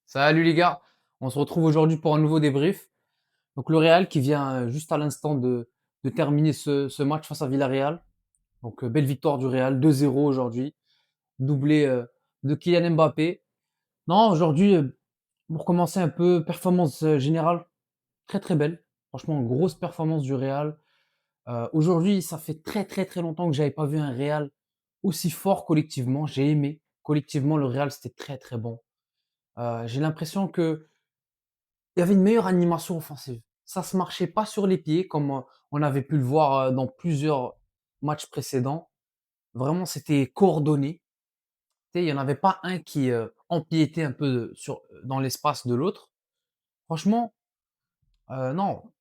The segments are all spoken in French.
Salut les gars, on se retrouve aujourd'hui pour un nouveau débrief. Donc le Real qui vient juste à l'instant de terminer ce match face à Villarreal. Donc belle victoire du Real, 2-0 aujourd'hui, doublé de Kylian Mbappé. Non, aujourd'hui, pour commencer un peu, performance générale très très belle. Franchement, grosse performance du Real. Aujourd'hui, ça fait très très très longtemps que j'avais pas vu un Real aussi fort collectivement. J'ai aimé. Collectivement, le Real, c'était très très bon. J'ai l'impression que il y avait une meilleure animation offensive. Ça se marchait pas sur les pieds comme on avait pu le voir dans plusieurs matchs précédents. Vraiment, c'était coordonné. Tu sais, il y en avait pas un qui empiétait un peu sur dans l'espace de l'autre. Franchement, non,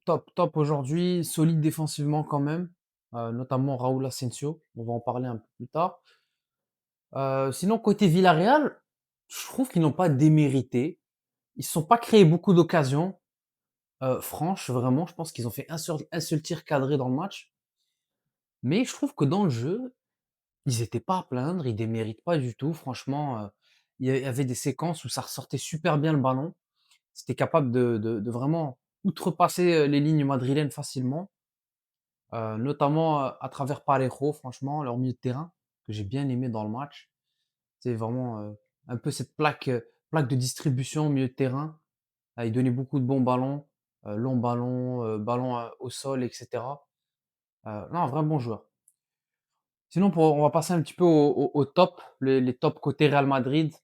top, top aujourd'hui, solide défensivement quand même, notamment Raúl Asensio. On va en parler un peu plus tard. Sinon, côté Villarreal, je trouve qu'ils n'ont pas démérité. Ils se sont pas créés beaucoup d'occasions. Franche, vraiment, je pense qu'ils ont fait un seul tir cadré dans le match. Mais je trouve que dans le jeu, ils étaient pas à plaindre, ils déméritent pas du tout. Franchement, il y avait des séquences où ça ressortait super bien le ballon. C'était capable de vraiment outrepasser les lignes madrilènes facilement, notamment à travers Parejo, franchement, leur milieu de terrain, que j'ai bien aimé dans le match. C'est vraiment un peu cette plaque de distribution au milieu de terrain. Il donnait beaucoup de bons ballons, longs ballons, ballons au sol, etc. Non, un vrai bon joueur. Sinon, on va passer un petit peu au top, les tops côté Real Madrid.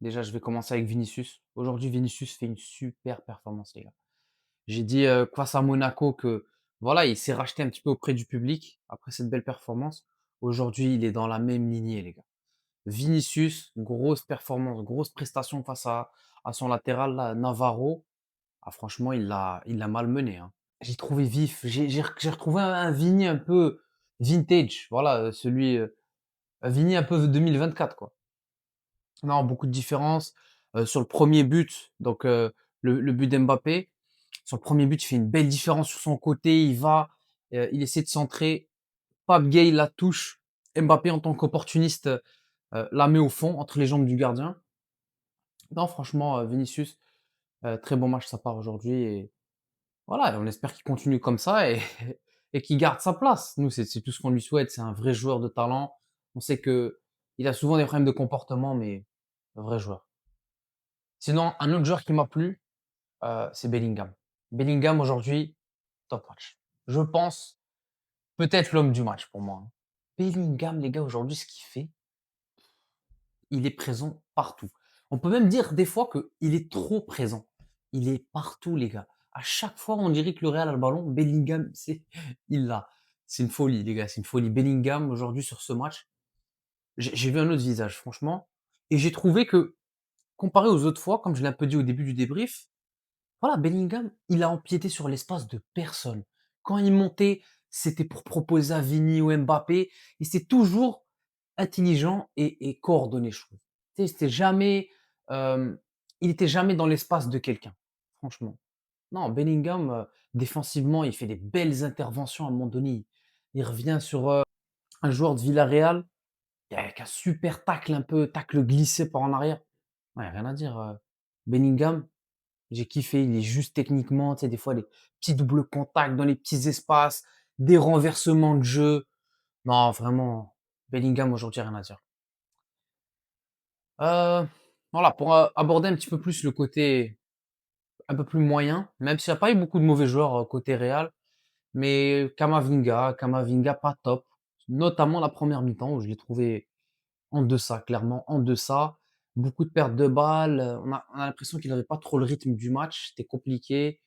Déjà, je vais commencer avec Vinicius. Aujourd'hui, Vinicius fait une super performance, les gars. J'ai dit face à Monaco que voilà, il s'est racheté un petit peu auprès du public après cette belle performance. Aujourd'hui, il est dans la même lignée, les gars. Vinicius, grosse performance, grosse prestation face à son latéral, là, Navarro. Ah, franchement, il l'a malmené, hein. J'ai trouvé vif. J'ai retrouvé un Vini un peu vintage. Voilà, celui Vini un peu 2024 quoi. Non, beaucoup de différences. Sur le premier but, donc le but d'Mbappé. Sur le premier but, il fait une belle différence sur son côté. Il essaie de centrer. Pape Gay la touche. Mbappé en tant qu'opportuniste la met au fond entre les jambes du gardien. Non, franchement, Vinicius, très bon match de sa part aujourd'hui et voilà, on espère qu'il continue comme ça et et qu'il garde sa place. Nous, c'est tout ce qu'on lui souhaite. C'est un vrai joueur de talent. On sait que il a souvent des problèmes de comportement, mais un vrai joueur. Sinon, un autre joueur qui m'a plu, c'est Bellingham. Bellingham aujourd'hui, top match. Je pense, peut-être l'homme du match pour moi, hein. Bellingham, les gars, aujourd'hui, ce qu'il fait, il est présent partout. On peut même dire des fois qu'il est trop présent. Il est partout, les gars. À chaque fois, on dirait que le Real a le ballon. Bellingham, il l'a. C'est une folie, les gars. C'est une folie. Bellingham, aujourd'hui, sur ce match, j'ai vu un autre visage, franchement. Et j'ai trouvé que, comparé aux autres fois, comme je l'ai un peu dit au début du débrief, voilà, Bellingham, il a empiété sur l'espace de personne. Quand il montait, c'était pour proposer à Vini ou Mbappé, et c'est toujours intelligent et coordonné, je trouve. Tu sais, c'était jamais, euh, il était jamais dans l'espace de quelqu'un, franchement. Non, Bellingham, défensivement, il fait des belles interventions à un moment donné. Il revient sur un joueur de Villarreal, avec un super tacle, un peu tacle glissé par en arrière. Ouais, rien à dire. Bellingham, j'ai kiffé, il est juste techniquement, tu sais, des fois, les petits doubles contacts dans les petits espaces, des renversements de jeu. Non, vraiment, Bellingham aujourd'hui, rien à dire. Heu, voilà, pour aborder un petit peu plus le côté un peu plus moyen, même s'il y a pas eu beaucoup de mauvais joueurs côté Real, mais Camavinga pas top, notamment la première mi-temps où je l'ai trouvé en deçà, clairement en deçà. Beaucoup de pertes de balles, on a l'impression qu'il avait pas trop le rythme du match, c'était compliqué.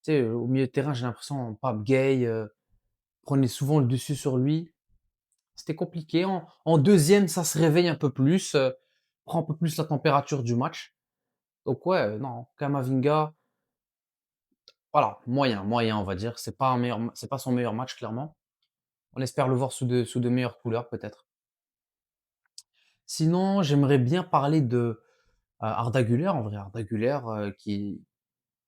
Tu sais, au milieu de terrain, j'ai l'impression Pape Gueye, prenait souvent le dessus sur lui. C'était compliqué. En 2e, ça se réveille un peu plus, prend un peu plus la température du match. Donc ouais, non, Camavinga, voilà, moyen, moyen, on va dire. C'est pas son meilleur match, clairement. On espère le voir sous de meilleures couleurs, peut-être. Sinon, j'aimerais bien parler de Arda Güler, en vrai. Arda Güler, qui,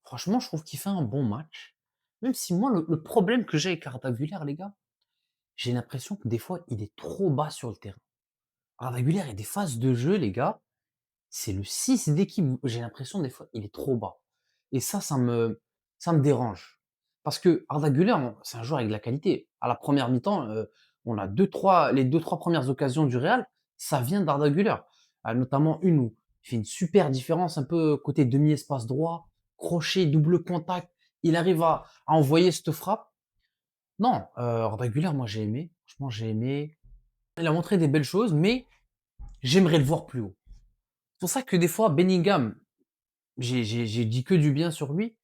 franchement, je trouve qu'il fait un bon match. Même si moi, le problème que j'ai avec Arda Güler, les gars, j'ai l'impression que des fois, il est trop bas sur le terrain. Arda Güler, il y a des phases de jeu, les gars. c'est le 6 d'équipe. J'ai l'impression des fois, il est trop bas et ça me dérange. Parce que Arda Güler, c'est un joueur avec de la qualité. À la première mi-temps, on a les deux-trois premières occasions du Real, ça vient d'Arda Güler. Notamment une où il fait une super différence un peu côté demi-espace droit, crochet, double contact. Il arrive à envoyer cette frappe. Non, Arda Güler, moi j'ai aimé. Franchement, j'ai aimé. Il a montré des belles choses, mais j'aimerais le voir plus haut. C'est pour ça que des fois, Bellingham, j'ai dit que du bien sur lui,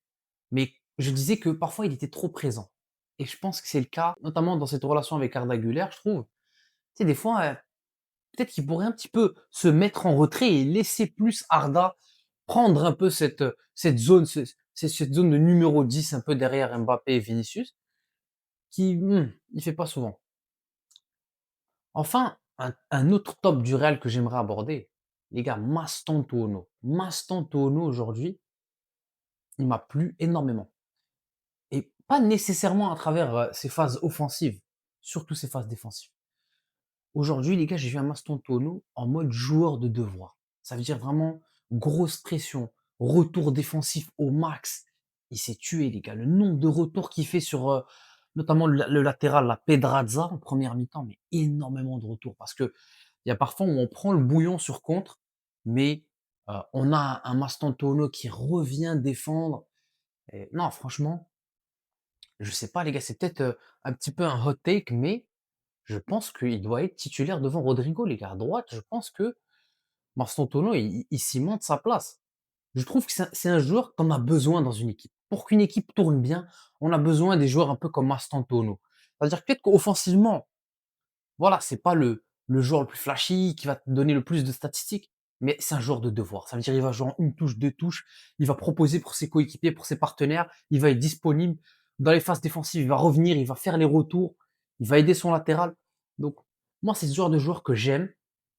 mais je disais que parfois il était trop présent. Et je pense que c'est le cas, notamment dans cette relation avec Arda Güler, je trouve. Tu sais, des fois, peut-être qu'il pourrait un petit peu se mettre en retrait et laisser plus Arda prendre un peu cette zone, cette zone de numéro 10 un peu derrière Mbappé et Vinicius, qui, il fait pas souvent. Enfin, un autre top du Real que j'aimerais aborder, les gars, Mastantuono. Mastantuono aujourd'hui, il m'a plu énormément. Et pas nécessairement à travers ses phases offensives, surtout ses phases défensives. Aujourd'hui, les gars, j'ai vu un Mastantuono en mode joueur de devoir. Ça veut dire vraiment grosse pression, retour défensif au max. Il s'est tué, les gars. Le nombre de retours qu'il fait sur notamment le latéral, la Pedraza en première mi-temps, mais énormément de retours. Parce que il y a parfois où on prend le bouillon sur contre, mais on a un Mastantuono qui revient défendre. Et non, franchement, je sais pas les gars, c'est peut-être, un petit peu un hot take, mais je pense qu'il doit être titulaire devant Rodrigo les gars. À droite, je pense que Mastantuono, il cimente sa place. Je trouve que c'est un joueur qu'on a besoin dans une équipe. Pour qu'une équipe tourne bien, on a besoin des joueurs un peu comme Mastantuono. C'est-à-dire que peut-être qu'offensivement, voilà, c'est pas le joueur le plus flashy, qui va te donner le plus de statistiques, mais c'est un joueur de devoir. Ça veut dire il va jouer en une touche, deux touches, il va proposer pour ses coéquipiers, pour ses partenaires, il va être disponible dans les phases défensives, il va revenir, il va faire les retours, il va aider son latéral. Donc, moi, c'est ce genre de joueur que j'aime,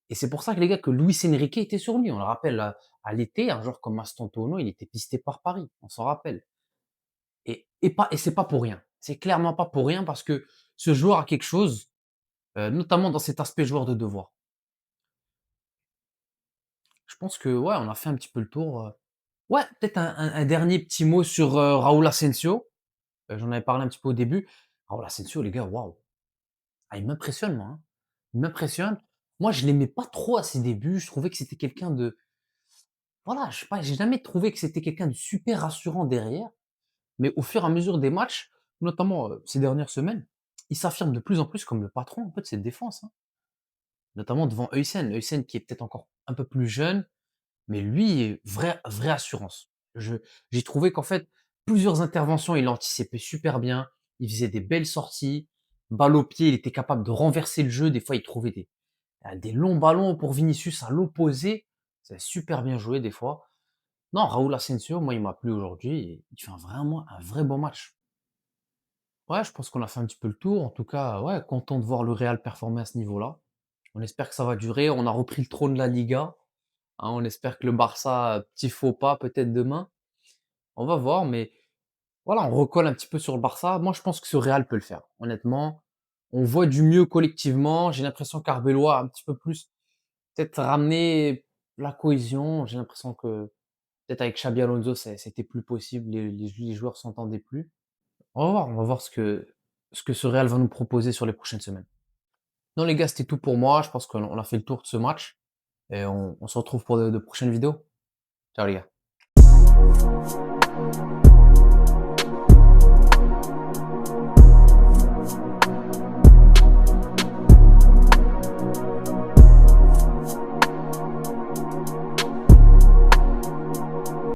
et c'est pour ça que les gars, que Luis Enrique était sur lui. On le rappelle, à l'été, un joueur comme Mastantuono, il était pisté par Paris, on s'en rappelle. Et c'est pas pour rien. C'est clairement pas pour rien parce que ce joueur a quelque chose, notamment dans cet aspect joueur de devoir. Je pense que ouais, on a fait un petit peu le tour. Ouais, peut-être un dernier petit mot sur Raúl Asensio. J'en avais parlé un petit peu au début. Raúl Asensio, les gars, waouh, ah, il m'impressionne moi, hein. Il m'impressionne. Moi, je l'aimais pas trop à ses débuts. Je trouvais que c'était quelqu'un de, voilà, je sais pas, j'ai jamais trouvé que c'était quelqu'un de super rassurant derrière. Mais au fur et à mesure des matchs, notamment ces dernières semaines, il s'affirme de plus en plus comme le patron un peu de cette défense, hein. Notamment devant Huysen. Huysen qui est peut-être encore un peu plus jeune, mais lui, vraie assurance. J'ai trouvé qu'en fait, plusieurs interventions, il anticipait super bien. Il faisait des belles sorties. Balle au pied, il était capable de renverser le jeu. Des fois, il trouvait des longs ballons pour Vinicius à l'opposé. C'est super bien joué des fois. Non, Raúl Asensio, moi, il m'a plu aujourd'hui. Il fait vraiment un vrai bon match. Ouais, je pense qu'on a fait un petit peu le tour. En tout cas, ouais, content de voir le Real performer à ce niveau-là. On espère que ça va durer. On a repris le trône de la Liga. Hein, on espère que le Barça, petit faux pas peut-être demain. On va voir, mais voilà, on recolle un petit peu sur le Barça. Moi, je pense que ce Real peut le faire. Honnêtement, on voit du mieux collectivement. J'ai l'impression qu'Arbeloa a un petit peu plus peut-être ramené la cohésion. J'ai l'impression que peut-être avec Xabi Alonso, c'était plus possible. Les joueurs s'entendaient plus. On va voir ce que ce Real va nous proposer sur les prochaines semaines. Non, les gars, c'était tout pour moi. Je pense qu'on a fait le tour de ce match et on se retrouve pour de prochaines vidéos. Ciao, les gars.